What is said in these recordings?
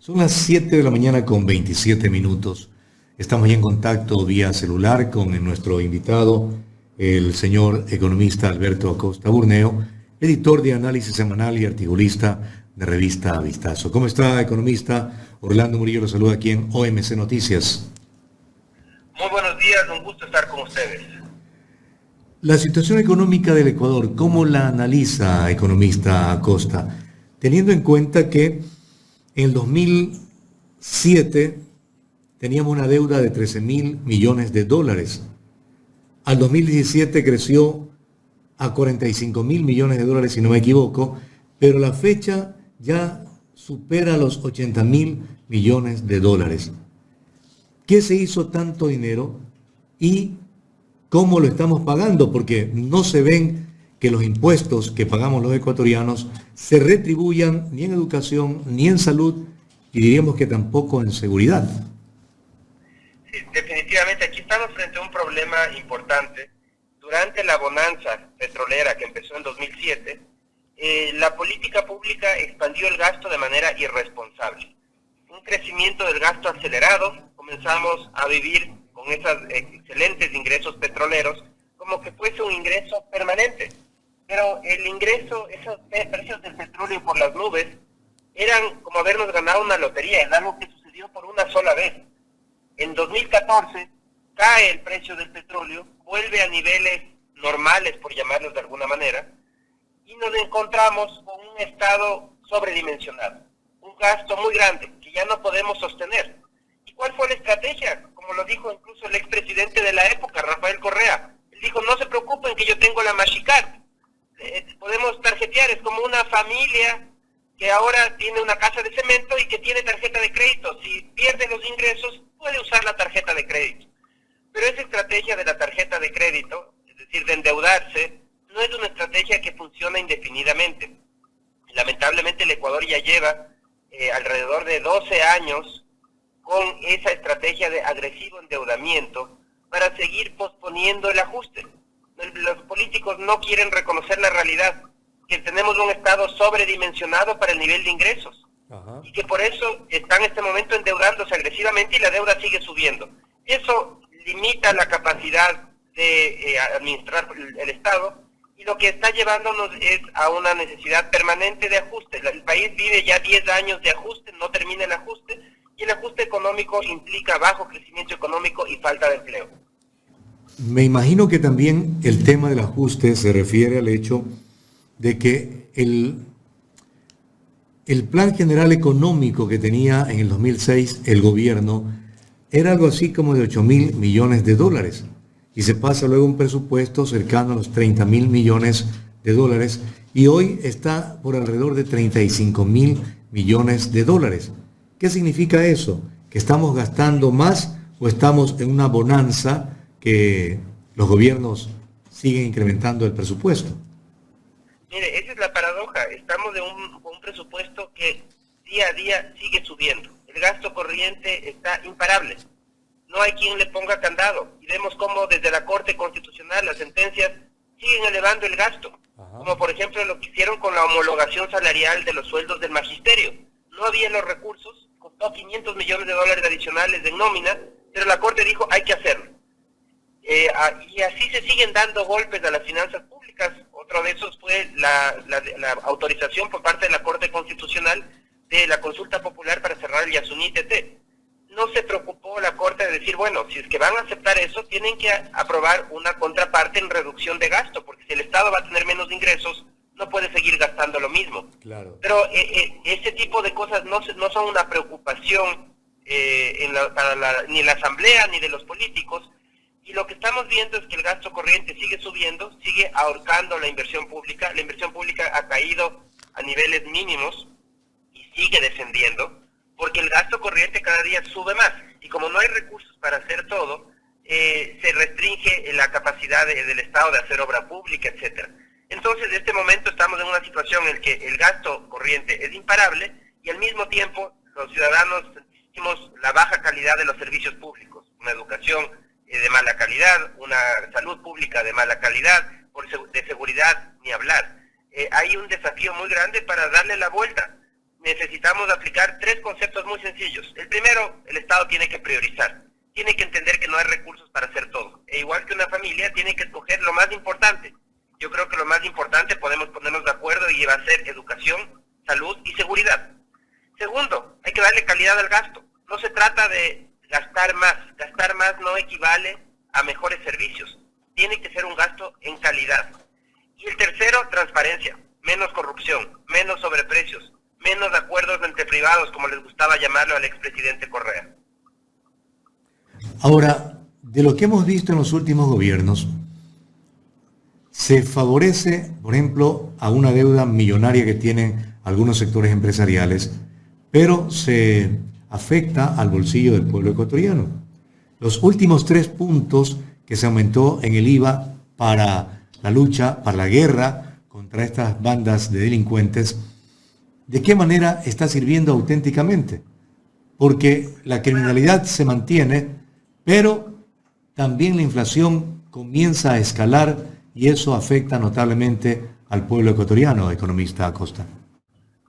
Son las 7 de la mañana con 27 minutos. Estamos ya en contacto vía celular con nuestro invitado, el señor economista Alberto Acosta Burneo, editor de análisis semanal y articulista de revista Vistazo. ¿Cómo está, economista? Orlando Murillo lo saluda aquí en OMC Noticias. Muy buenos días, un gusto estar con ustedes. La situación económica del Ecuador, ¿cómo la analiza, economista Acosta? Teniendo en cuenta que en el 2007 teníamos una deuda de 13.000 millones de dólares. Al 2017 creció a 45.000 millones de dólares, si no me equivoco, pero la fecha ya supera los 80.000 millones de dólares. ¿Qué se hizo tanto dinero y cómo lo estamos pagando? Porque no se ven que los impuestos que pagamos los ecuatorianos se retribuyan ni en educación, ni en salud, y diríamos que tampoco en seguridad. Sí, definitivamente aquí estamos frente a un problema importante. Durante la bonanza petrolera que empezó en 2007, la política pública expandió el gasto de manera irresponsable. Un crecimiento del gasto acelerado, comenzamos a vivir con esos excelentes ingresos petroleros como que fuese un ingreso permanente. Pero el ingreso, esos precios del petróleo por las nubes, eran como habernos ganado una lotería, es algo que sucedió por una sola vez. En 2014 cae el precio del petróleo, vuelve a niveles normales, por llamarlos de alguna manera, y nos encontramos con un estado sobredimensionado, un gasto muy grande que ya no podemos sostener. ¿Y cuál fue la estrategia? Como lo dijo incluso el expresidente de la época, Rafael Correa. Él dijo, no se preocupen que yo tengo la Mastercard. Podemos tarjetear, es como una familia que ahora tiene una casa de cemento y que tiene tarjeta de crédito. Si pierde los ingresos, puede usar la tarjeta de crédito. Pero esa estrategia de la tarjeta de crédito, es decir, de endeudarse, no es una estrategia que funciona indefinidamente. Lamentablemente el Ecuador ya lleva alrededor de 12 años con esa estrategia de agresivo endeudamiento para seguir posponiendo el ajuste. Los políticos no quieren reconocer la realidad, que tenemos un Estado sobredimensionado para el nivel de ingresos. Ajá. Y que por eso están en este momento endeudándose agresivamente y la deuda sigue subiendo. Eso limita la capacidad de administrar el Estado y lo que está llevándonos es a una necesidad permanente de ajuste. El país vive ya 10 años de ajuste, no termina el ajuste, y el ajuste económico implica bajo crecimiento económico y falta de empleo. Me imagino que también el tema del ajuste se refiere al hecho de que el plan general económico que tenía en el 2006 el gobierno era algo así como de 8.000 millones de dólares y se pasa luego un presupuesto cercano a los 30.000 millones de dólares y hoy está por alrededor de 35.000 millones de dólares. ¿Qué significa eso? ¿Que estamos gastando más o estamos en una bonanza que los gobiernos siguen incrementando el presupuesto? Mire, esa es la paradoja. Estamos de un presupuesto que día a día sigue subiendo. El gasto corriente está imparable. No hay quien le ponga candado. Y vemos cómo desde la Corte Constitucional las sentencias siguen elevando el gasto. Ajá. Como por ejemplo lo que hicieron con la homologación salarial de los sueldos del magisterio. No había los recursos, costó 500 millones de dólares adicionales de nómina, pero la Corte dijo hay que hacerlo. Y así se siguen dando golpes a las finanzas públicas. Otro de esos fue la autorización por parte de la Corte Constitucional de la consulta popular para cerrar el Yasuní TT. No se preocupó la Corte de decir, bueno, si es que van a aceptar eso, tienen que aprobar una contraparte en reducción de gasto, porque si el Estado va a tener menos ingresos, no puede seguir gastando lo mismo. Claro. Pero ese tipo de cosas no son una preocupación ni en la Asamblea ni de los políticos. Y lo que estamos viendo es que el gasto corriente sigue subiendo, sigue ahorcando la inversión pública. La inversión pública ha caído a niveles mínimos y sigue descendiendo porque el gasto corriente cada día sube más. Y como no hay recursos para hacer todo, se restringe la capacidad del Estado de hacer obra pública, etcétera. Entonces, en este momento estamos en una situación en la que el gasto corriente es imparable y al mismo tiempo los ciudadanos sentimos la baja calidad de los servicios públicos, una educación de mala calidad, una salud pública de mala calidad, de seguridad ni hablar. Hay un desafío muy grande para darle la vuelta. necesitamos aplicar tres conceptos muy sencillos. El primero, el Estado tiene que priorizar. Tiene que entender que no hay recursos para hacer todo. E igual que una familia, tiene que escoger lo más importante. Yo creo que lo más importante podemos ponernos de acuerdo y va a ser educación, salud y seguridad. Segundo, hay que darle calidad al gasto. No se trata de gastar más. Gastar más no equivale a mejores servicios. Tiene que ser un gasto en calidad. Y el tercero, transparencia. Menos corrupción, menos sobreprecios, menos acuerdos entre privados, como les gustaba llamarlo al expresidente Correa. Ahora, de lo que hemos visto en los últimos gobiernos, se favorece, por ejemplo, a una deuda millonaria que tienen algunos sectores empresariales, pero se afecta al bolsillo del pueblo ecuatoriano. Los últimos 3 puntos que se aumentó en el IVA para la lucha, para la guerra contra estas bandas de delincuentes, ¿de qué manera está sirviendo auténticamente? Porque la criminalidad se mantiene, pero también la inflación comienza a escalar y eso afecta notablemente al pueblo ecuatoriano, economista Acosta.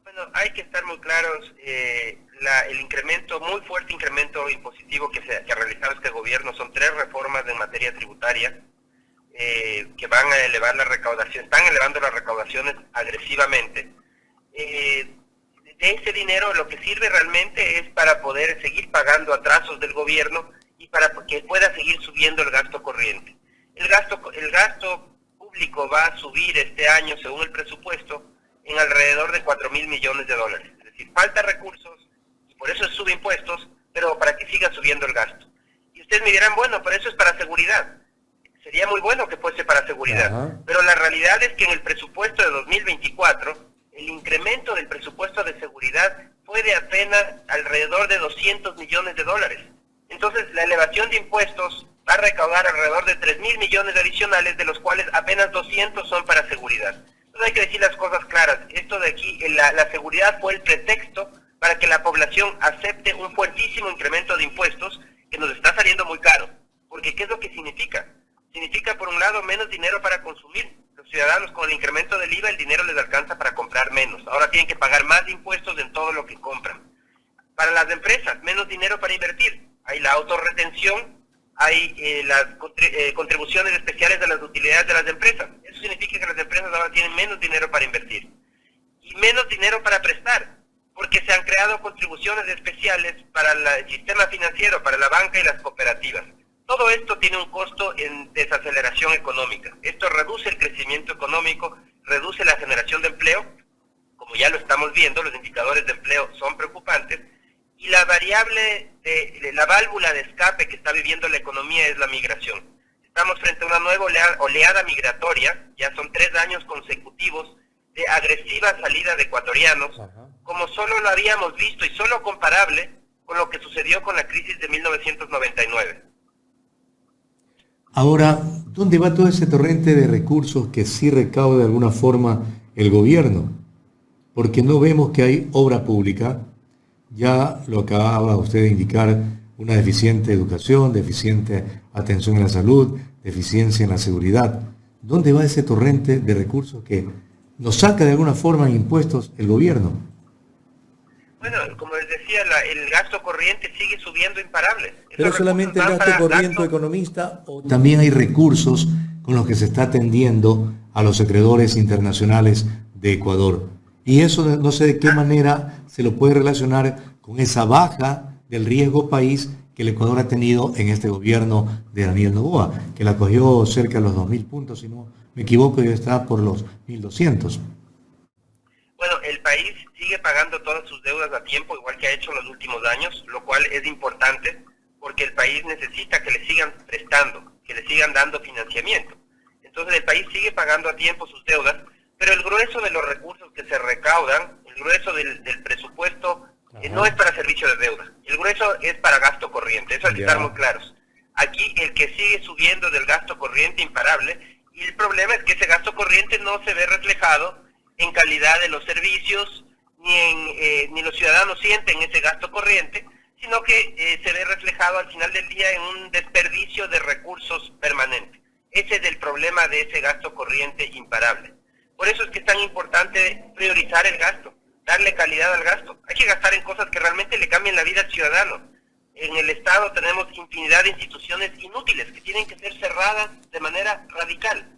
Bueno, hay que estar muy claros, el incremento, muy fuerte incremento impositivo que ha realizado este gobierno, son 3 reformas en materia tributaria que van a elevar la recaudación, están elevando las recaudaciones agresivamente. De ese dinero lo que sirve realmente es para poder seguir pagando atrasos del gobierno y para que pueda seguir subiendo el gasto corriente. El gasto público va a subir este año, según el presupuesto, en alrededor de 4.000 millones de dólares. Es decir, falta recursos y por eso sube impuestos, pero para que siga subiendo el gasto. Y ustedes me dirán, bueno, pero eso es para seguridad. Sería muy bueno que fuese para seguridad. Ajá. Pero la realidad es que en el presupuesto de 2024, el incremento del presupuesto de seguridad fue de apenas alrededor de 200 millones de dólares. Entonces, la elevación de impuestos va a recaudar alrededor de 3.000 millones adicionales, de los cuales apenas 200 son para seguridad. Entonces hay que decir las cosas claras. Esto de aquí, la seguridad fue el pretexto para que la población acepte un fuertísimo incremento de impuestos que nos está saliendo muy caro. Porque ¿qué es lo que significa? Significa, por un lado, menos dinero para consumir. Los ciudadanos, con el incremento del IVA, el dinero les alcanza para comprar menos. Ahora tienen que pagar más impuestos en todo lo que compran. Para las empresas, menos dinero para invertir. Hay la autorretención, hay las contribuciones especiales de las utilidades de las empresas. Eso significa que las empresas ahora tienen menos dinero para invertir. Y menos dinero para prestar, porque se han creado contribuciones especiales para el sistema financiero, para la banca y las cooperativas. Todo esto tiene un costo en desaceleración económica. Esto reduce el crecimiento económico, reduce la generación de empleo. Como ya lo estamos viendo, los indicadores de empleo son preocupantes. Y la variable, la válvula de escape que está viviendo la economía es la migración. Estamos frente a una nueva oleada migratoria, ya son 3 años consecutivos de agresiva salida de ecuatorianos, como solo lo habíamos visto y solo comparable con lo que sucedió con la crisis de 1999. Ahora, ¿dónde va todo ese torrente de recursos que sí recauda de alguna forma el gobierno? Porque no vemos que hay obra pública. Ya lo acababa usted de indicar, una deficiente educación, deficiente atención en la salud, deficiencia en la seguridad. ¿Dónde va ese torrente de recursos que nos saca de alguna forma en impuestos el gobierno? Bueno, como les decía, el gasto corriente sigue subiendo imparable. ¿Pero solamente el gasto corriente economista o también hay recursos con los que se está atendiendo a los acreedores internacionales de Ecuador? Y eso no sé de qué manera se lo puede relacionar con esa baja del riesgo país que el Ecuador ha tenido en este gobierno de Daniel Noboa, que la cogió cerca de los 2.000 puntos, si no me equivoco, y está por los 1.200. Bueno, el país sigue pagando todas sus deudas a tiempo, igual que ha hecho en los últimos años, lo cual es importante porque el país necesita que le sigan prestando, que le sigan dando financiamiento. Entonces el país sigue pagando a tiempo sus deudas, pero el grueso de los recursos que se recaudan, el grueso del presupuesto, no es para servicio de deuda. El grueso es para gasto corriente, eso hay que estar muy claros. Aquí el que sigue subiendo del gasto corriente imparable, y el problema es que ese gasto corriente no se ve reflejado en calidad de los servicios, ni los ciudadanos sienten ese gasto corriente, sino que se ve reflejado al final del día en un desperdicio de recursos permanente. Ese es el problema de ese gasto corriente imparable. Por eso es que es tan importante priorizar el gasto, darle calidad al gasto. Hay que gastar en cosas que realmente le cambien la vida al ciudadano. En el Estado tenemos infinidad de instituciones inútiles que tienen que ser cerradas de manera radical,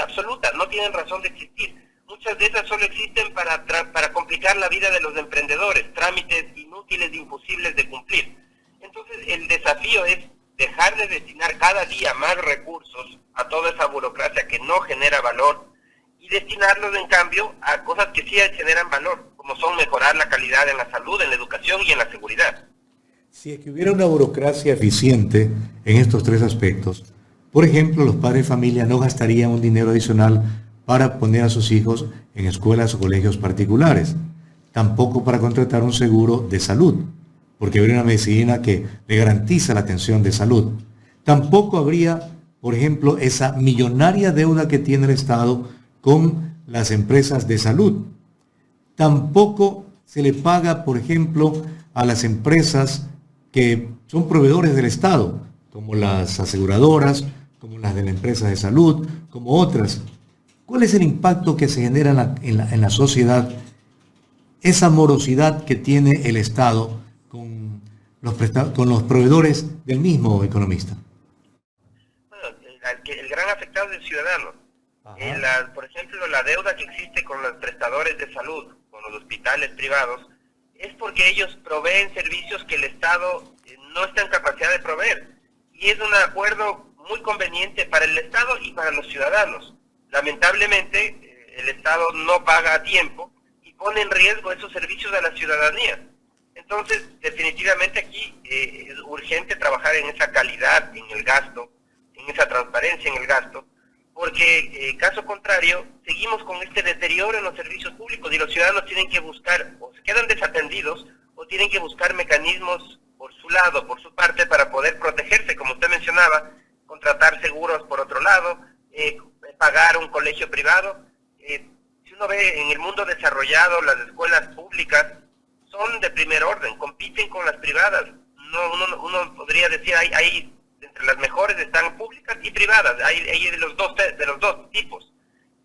absoluta, no tienen razón de existir. Muchas de esas solo existen para complicar la vida de los emprendedores, trámites inútiles e imposibles de cumplir. Entonces el desafío es dejar de destinar cada día más recursos a toda esa burocracia que no genera valor y destinarlos en cambio a cosas que sí generan valor, como son mejorar la calidad en la salud, en la educación y en la seguridad. Si es que hubiera una burocracia eficiente en estos tres aspectos, por ejemplo, los padres de familia no gastarían un dinero adicional para poner a sus hijos en escuelas o colegios particulares, tampoco para contratar un seguro de salud, porque habría una medicina que le garantiza la atención de salud. Tampoco habría, por ejemplo, esa millonaria deuda que tiene el Estado con las empresas de salud. Tampoco se le paga, por ejemplo, a las empresas que son proveedores del Estado, como las aseguradoras, como las de la empresa de salud, como otras. ¿Cuál es el impacto que se genera en la sociedad, esa morosidad que tiene el Estado con los proveedores del mismo economista? Bueno, el gran afectado es el ciudadano. Por ejemplo, la deuda que existe con los prestadores de salud, con los hospitales privados, es porque ellos proveen servicios que el Estado no está en capacidad de proveer. Y es un acuerdo muy conveniente para el Estado y para los ciudadanos. Lamentablemente, el Estado no paga a tiempo y pone en riesgo esos servicios a la ciudadanía. Entonces, definitivamente aquí es urgente trabajar en esa calidad en el gasto, en esa transparencia en el gasto, porque caso contrario, seguimos con este deterioro en los servicios públicos y los ciudadanos tienen que buscar, o se quedan desatendidos, o tienen que buscar mecanismos por su lado, por su parte, para poder protegerse, como usted mencionaba, contratar seguros por otro lado, pagar un colegio privado. Si uno ve en el mundo desarrollado, las escuelas públicas son de primer orden, compiten con las privadas. Uno podría decir, hay entre las mejores están públicas y privadas, hay de los dos tipos.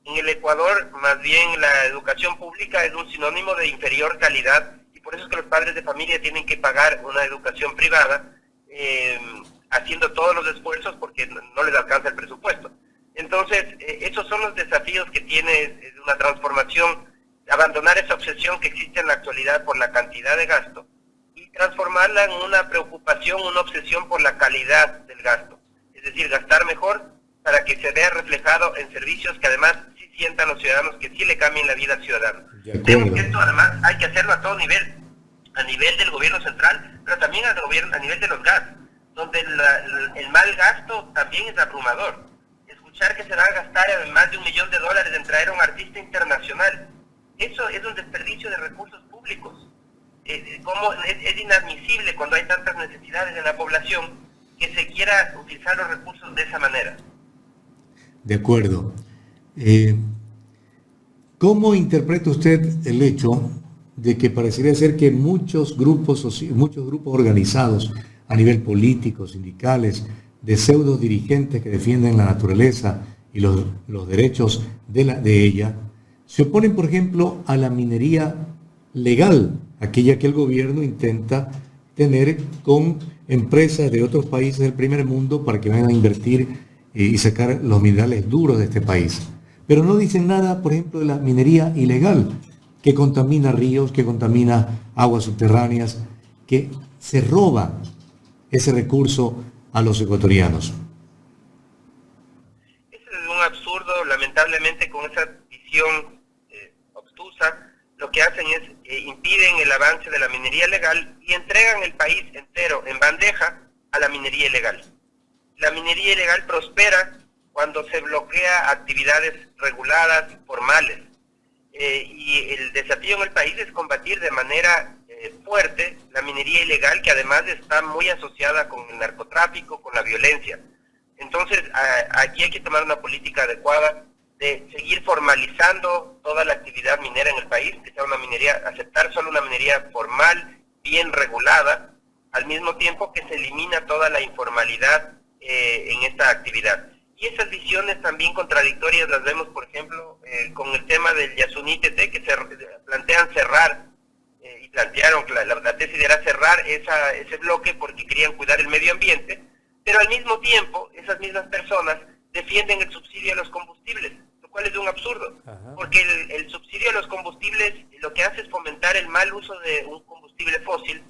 En el Ecuador, más bien, la educación pública es un sinónimo de inferior calidad y por eso es que los padres de familia tienen que pagar una educación privada, haciendo todos los esfuerzos porque no les alcanza el presupuesto. Entonces, esos son los desafíos que tiene una transformación, abandonar esa obsesión que existe en la actualidad por la cantidad de gasto y transformarla en una preocupación, una obsesión por la calidad del gasto. Es decir, gastar mejor para que se vea reflejado en servicios que además sí sientan los ciudadanos, que sí le cambien la vida al ciudadano. Creo que esto además hay que hacerlo a todo nivel, a nivel del gobierno central, pero también a nivel de los GAS, donde el mal gasto también es abrumador. Escuchar que se va a gastar más de $1 millón en traer a un artista internacional, eso es un desperdicio de recursos públicos. Es inadmisible cuando hay tantas necesidades en la población que se quiera utilizar los recursos de esa manera. De acuerdo. ¿Cómo interpreta usted el hecho de que parecería ser que muchos grupos organizados a nivel político, sindicales, de pseudo dirigentes que defienden la naturaleza y los derechos de ella, se oponen, por ejemplo, a la minería legal, aquella que el gobierno intenta tener con empresas de otros países del primer mundo para que vayan a invertir y sacar los minerales duros de este país? Pero no dicen nada, por ejemplo, de la minería ilegal, que contamina ríos, que contamina aguas subterráneas, que se roba ese recurso a los ecuatorianos. Eso es un absurdo, lamentablemente, con esa visión obtusa. Lo que hacen es impiden el avance de la minería legal y entregan el país entero en bandeja a la minería ilegal. La minería ilegal prospera cuando se bloquea actividades reguladas, formales. Y el desafío en el país es combatir de manera fuerte la minería ilegal, que además está muy asociada con el narcotráfico, con la violencia. Entonces, aquí hay que tomar una política adecuada de seguir formalizando toda la actividad minera en el país, que sea una minería, aceptar solo una minería formal, bien regulada, al mismo tiempo que se elimina toda la informalidad en esta actividad. Y esas visiones también contradictorias las vemos, por ejemplo, con el tema del Yasuní-TT, que se plantean cerrar, y plantearon que la tesis era cerrar ese bloque porque querían cuidar el medio ambiente, pero al mismo tiempo esas mismas personas defienden el subsidio a los combustibles, lo cual es de un absurdo. Ajá. Porque el subsidio a los combustibles lo que hace es fomentar el mal uso de un combustible fósil,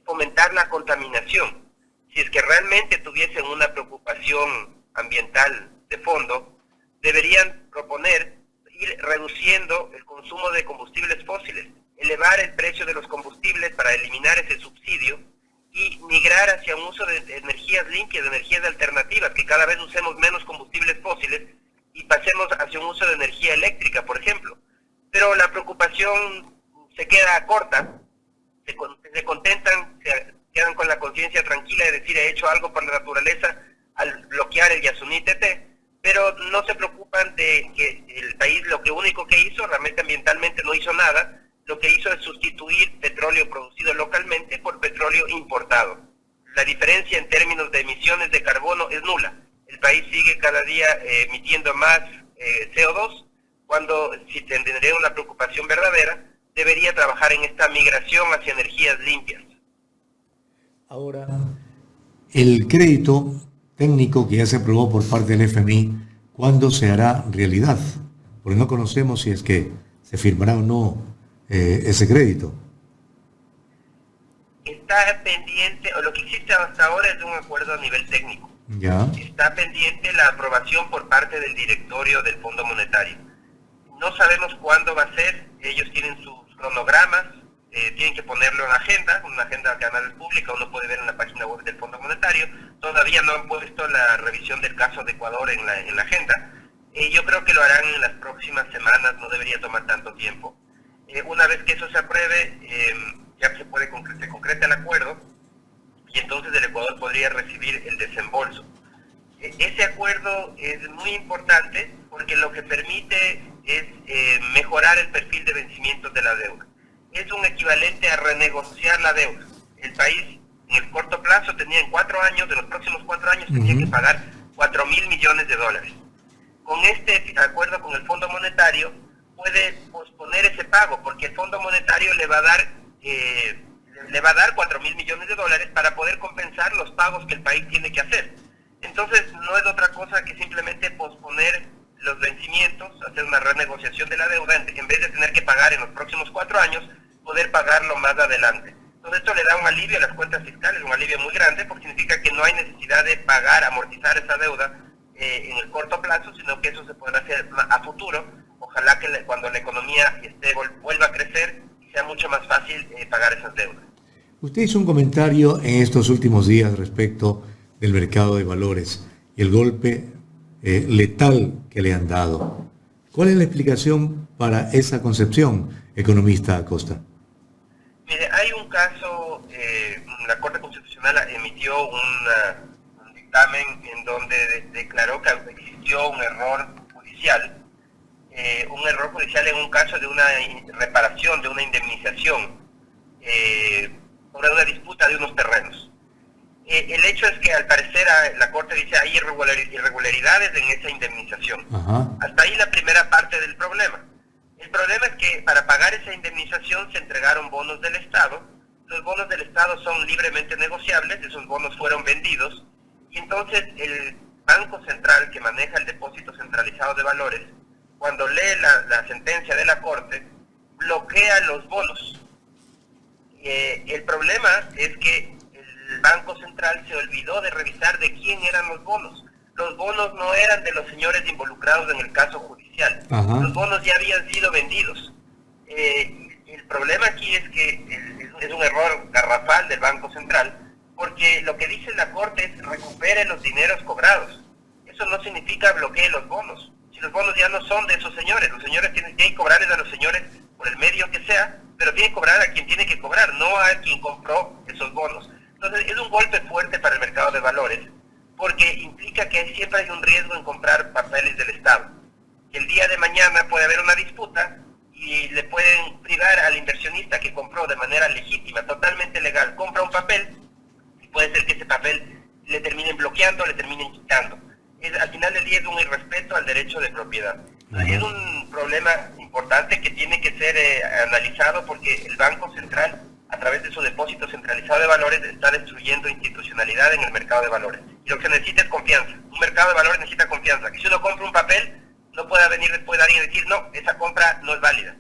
fomentar la contaminación. Si es que realmente tuviesen una preocupación ambiental de fondo, deberían proponer ir reduciendo el consumo de combustibles fósiles, elevar el precio de los combustibles para eliminar ese subsidio y migrar hacia un uso de energías limpias, de energías alternativas, que cada vez usemos menos combustibles fósiles y pasemos hacia un uso de energía eléctrica, por ejemplo. Pero la preocupación se queda corta, se contentan, se quedan con la conciencia tranquila de decir he hecho algo por la naturaleza al bloquear el Yasuní TT, pero no se preocupan de que el país lo único que hizo, realmente ambientalmente no hizo nada, lo que hizo es sustituir petróleo producido localmente por petróleo importado. La diferencia en términos de emisiones de carbono es nula. El país sigue cada día emitiendo más CO2, cuando si tendría una preocupación verdadera, debería trabajar en esta migración hacia energías limpias. Ahora, el crédito técnico que ya se aprobó por parte del FMI, ¿cuándo se hará realidad? Porque no conocemos si es que se firmará o no ese crédito. Está pendiente, o lo que existe hasta ahora es un acuerdo a nivel técnico. Ya. Está pendiente la aprobación por parte del directorio del Fondo Monetario. No sabemos cuándo va a ser, ellos tienen sus cronogramas, tienen que ponerlo en una agenda canal pública, uno puede ver en la página web del Fondo Monetario. Todavía no han puesto la revisión del caso de Ecuador en la agenda. Yo creo que lo harán en las próximas semanas, no debería tomar tanto tiempo. Una vez que eso se apruebe, ya se concreta el acuerdo y entonces el Ecuador podría recibir el desembolso. Ese acuerdo es muy importante porque lo que permite es mejorar el perfil de vencimientos de la deuda. Es un equivalente a renegociar la deuda. El país en el corto plazo tenía en los próximos 4 años tenía que pagar 4.000 millones de dólares. Con este acuerdo con el Fondo Monetario puede posponer ese pago porque el Fondo Monetario le va a dar 4.000 millones de dólares para poder compensar los pagos que el país tiene que hacer. Entonces no es otra cosa que simplemente posponer los vencimientos, hacer una renegociación de la deuda, en vez de tener que pagar en los próximos 4 años, poder pagarlo más adelante. Entonces esto le da un alivio a las cuentas fiscales, un alivio muy grande, porque significa que no hay necesidad de pagar, amortizar esa deuda en el corto plazo, sino que eso se podrá hacer a futuro. Ojalá que cuando la economía vuelva a crecer, sea mucho más fácil pagar esas deudas. Usted hizo un comentario en estos últimos días respecto del mercado de valores y el golpe letal que le han dado. ¿Cuál es la explicación para esa concepción, economista Acosta? Mire, hay un caso, la Corte Constitucional emitió un dictamen en donde declaró que existió un error judicial en un caso de una reparación, de una indemnización, sobre una disputa de unos terrenos. El hecho es que al parecer la Corte dice hay irregularidades en esa indemnización. Ajá. Hasta ahí la primera parte del problema. El problema es que para pagar esa indemnización se entregaron bonos del Estado. Los bonos del Estado son libremente negociables, esos bonos fueron vendidos, y entonces el Banco Central, que maneja el depósito centralizado de valores, cuando lee la sentencia de la Corte, bloquea los bonos. El problema es que el Banco Central se olvidó de revisar de quién eran los bonos. Los bonos no eran de los señores involucrados en el caso judicial. Ajá. Los bonos ya habían sido vendidos. El problema aquí es que es un error garrafal del Banco Central, porque lo que dice la Corte es recupere los dineros cobrados. Eso no significa bloquee los bonos. Si los bonos ya no son de esos señores, los señores tienen que cobrarles a los señores por el medio que sea, pero tienen que cobrar a quien tiene que cobrar, no a quien compró esos bonos. Entonces es un golpe fuerte para el mercado de valores, porque implica que siempre hay un riesgo en comprar papeles del Estado. Que el día de mañana puede haber una disputa y le pueden privar al inversionista que compró de manera legítima, totalmente legal, compra un papel y puede ser que ese papel le terminen bloqueando, le terminen quitando. Al final del día es un irrespeto al derecho de propiedad. Es un problema importante importante que tiene que ser analizado, porque el Banco Central, a través de su depósito centralizado de valores, está destruyendo institucionalidad en el mercado de valores. Y lo que se necesita es confianza. Un mercado de valores necesita confianza. Que si uno compra un papel, no pueda venir después de alguien y decir, no, esa compra no es válida.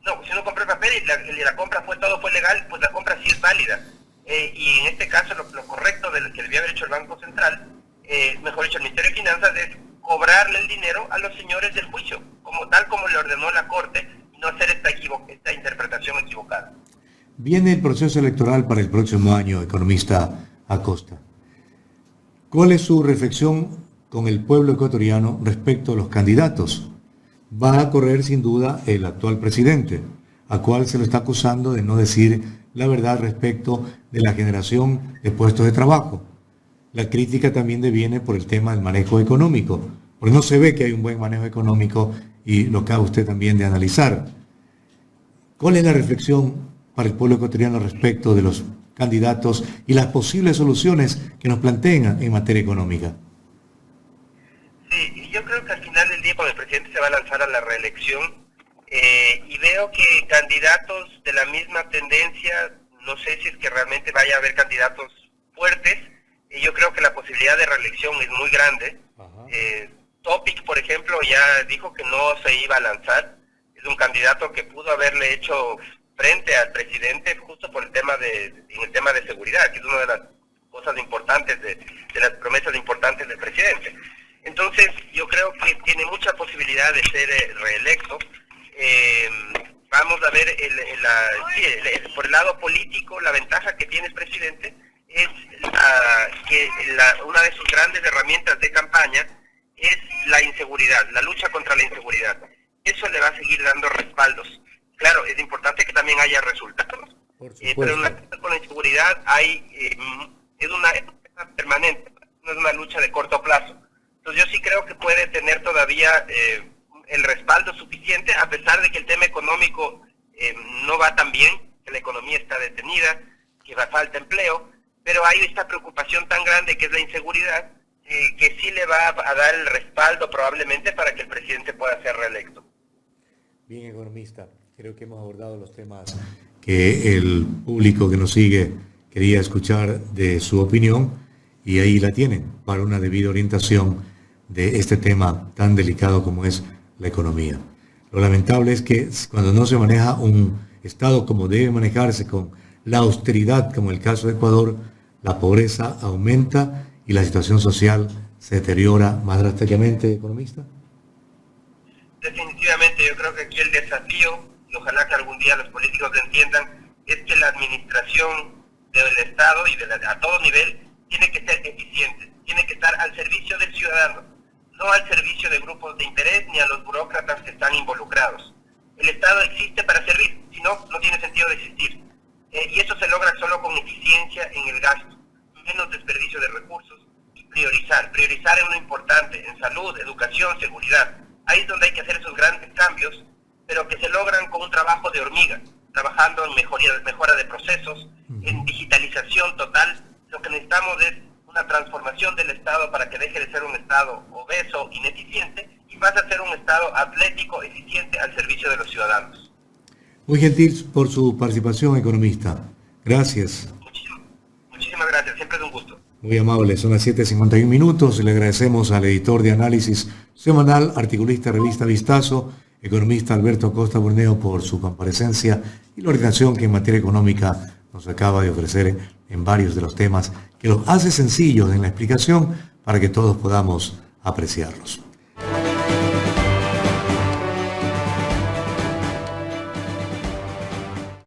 No, si uno compra el papel y la compra todo fue legal, pues la compra sí es válida. Y en este caso lo correcto de lo que debía haber hecho el Banco Central, mejor dicho el Ministerio de Finanzas, es cobrarle el dinero a los señores del juicio, tal como le ordenó la Corte, y no hacer esta interpretación equivocada. Viene el proceso electoral para el próximo año, economista Acosta. ¿Cuál es su reflexión con el pueblo ecuatoriano respecto a los candidatos? Va a correr sin duda el actual presidente, a cual se le está acusando de no decir la verdad respecto de la generación de puestos de trabajo. La crítica también deviene por el tema del manejo económico, porque no se ve que hay un buen manejo económico, y lo acaba usted también de analizar. ¿Cuál es la reflexión para el pueblo ecuatoriano respecto de los candidatos y las posibles soluciones que nos plantean en materia económica? Sí, yo creo que al final del día, cuando el presidente se va a lanzar a la reelección, y veo que candidatos de la misma tendencia, no sé si es que realmente vaya a haber candidatos fuertes, y yo creo que la posibilidad de reelección es muy grande. Topic, por ejemplo, ya dijo que no se iba a lanzar. Es un candidato que pudo haberle hecho frente al presidente justo por el tema de seguridad, que es una de las cosas importantes, de las promesas importantes del presidente. Entonces, yo creo que tiene mucha posibilidad de ser reelecto. Vamos a ver, por el lado político, la ventaja que tiene el presidente es que una de sus grandes herramientas de campaña es la inseguridad, la lucha contra la inseguridad. Eso le va a seguir dando respaldos. Claro, es importante que también haya resultados, pero en la lucha con la inseguridad es una permanente, no es una lucha de corto plazo. Entonces yo sí creo que puede tener todavía el respaldo suficiente, a pesar de que el tema económico no va tan bien, que la economía está detenida, que falta empleo, pero hay esta preocupación tan grande que es la inseguridad, que sí le va a dar el respaldo probablemente para que el presidente pueda ser reelecto. Bien, economista, creo que hemos abordado los temas que el público que nos sigue quería escuchar de su opinión, y ahí la tienen para una debida orientación de este tema tan delicado como es la economía. Lo lamentable es que cuando no se maneja un Estado como debe manejarse, con la austeridad, como el caso de Ecuador, la pobreza aumenta y la situación social se deteriora más drásticamente, economista. Definitivamente, yo creo que aquí el desafío, y ojalá que algún día los políticos lo entiendan, es que la administración del Estado y a todo nivel tiene que ser eficiente, tiene que estar al servicio del ciudadano, no al servicio de grupos de interés ni a los burócratas que están involucrados. El Estado existe para servir, si no, no tiene sentido de existir. Y eso se logra solo con eficiencia en el gasto, menos desperdicio de recursos, y priorizar en lo importante, en salud, educación, seguridad. Ahí es donde hay que hacer esos grandes cambios, pero que se logran con un trabajo de hormiga, trabajando en mejora de procesos, en digitalización total. Lo que necesitamos es una transformación del Estado para que deje de ser un Estado obeso, ineficiente, y pase a ser un Estado atlético, eficiente, al servicio de los ciudadanos. Muy gentil por su participación, economista. Gracias. Muchísimas gracias, siempre es un gusto. Muy amable, son las 7:51 minutos. Le agradecemos al editor de análisis semanal, articulista de revista Vistazo, economista Alberto Acosta Burneo, por su comparecencia y la orientación que en materia económica nos acaba de ofrecer en varios de los temas que los hace sencillos en la explicación para que todos podamos apreciarlos.